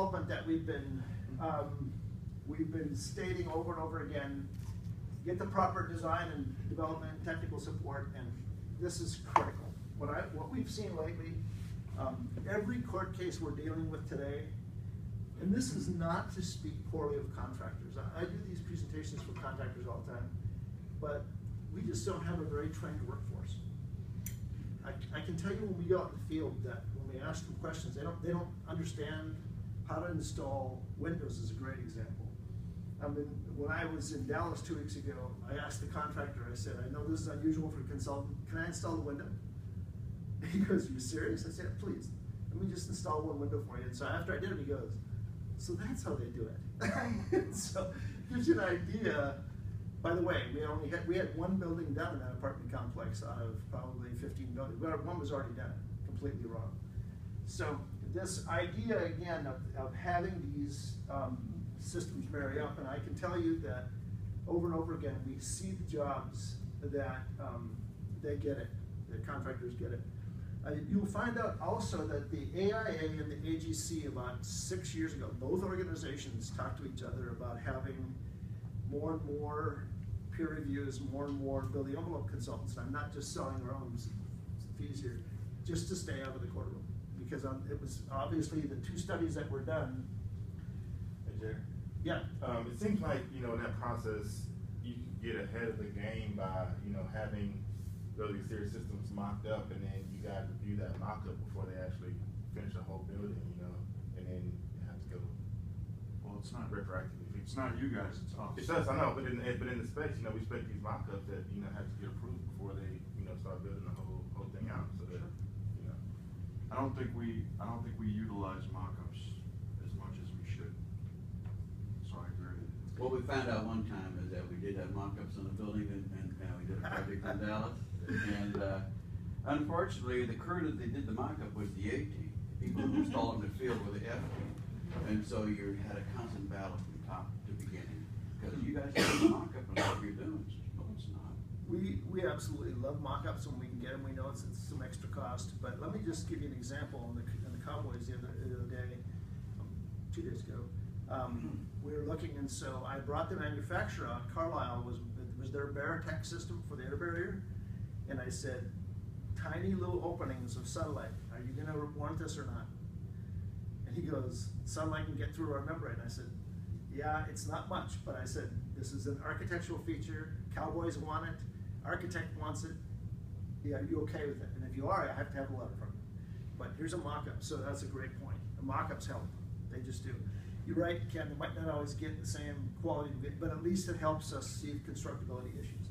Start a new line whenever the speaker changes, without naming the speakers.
development that we've been stating over and over again. Get the proper design and development and technical support, and this is critical. What we've seen lately, every court case we're dealing with today, and this is not to speak poorly of contractors. I do these presentations for contractors all the time, but we just don't have a very trained workforce. I can tell you when we go out in the field that when we ask them questions, they don't understand how to install windows is a great example. I mean, when I was in Dallas 2 weeks ago, I asked the contractor, I said, I know this is unusual for a consultant, can I install the window? He goes, are you serious? I said, please, let me just install one window for you. And so after I did it, he goes, so that's how they do it. So it gives you an idea. By the way, we had one building done in that apartment complex out of probably 15 buildings. One was already done, completely wrong. So this idea, again, of having these systems marry up, and I can tell you that over and over again, we see the jobs that they get it, the contractors get it. You'll find out also that the AIA and the AGC about 6 years ago, both organizations talked to each other about having more and more peer reviews, more and more building envelope consultants. And I'm not just selling our own fees here, just to stay out of the courtroom. Because it was obviously the 2 studies that were done.
Hey, Jerry.
Yeah.
It seems like, in that process, you can get ahead of the game by, having really serious systems mocked up, and then you got to review that mock-up before they actually finish the whole building, and then you have to go.
Well, it's not
retroactively.
It's not you guys, it's us.
It's us, I know, but in the space, we spent these mock-ups that, have to get approved before they, start building the whole thing out. So that,
I don't think we utilize mock-ups as much as we should. So I agree.
What we found out one time is that we did have mock-ups on the building, and we did a project in Dallas. And unfortunately, the crew that they did the mock-up was the A team. The people who installed in the field were the F team. And so you had a constant battle from top to beginning. Because you guys have a mock-up and what you're doing. No, it's not.
We absolutely love mock-ups when we can get them. We know it's some extra cost. But let me just give you an example. In the Cowboys the other day, 2 days ago, we were looking, and so I brought the manufacturer out. Carlisle was their Baratech system for the air barrier. And I said, tiny little openings of sunlight. Are you going to want this or not? And he goes, sunlight can get through our membrane. I said, yeah, it's not much, but I said, this is an architectural feature. Cowboys want it. Architect wants it. Yeah, are you okay with it? And if you are, I have to have a letter from you. But here's a mock-up, so that's a great point. The mock-ups help. They just do. You're right, Ken, they might not always get the same quality, but at least it helps us see constructability issues.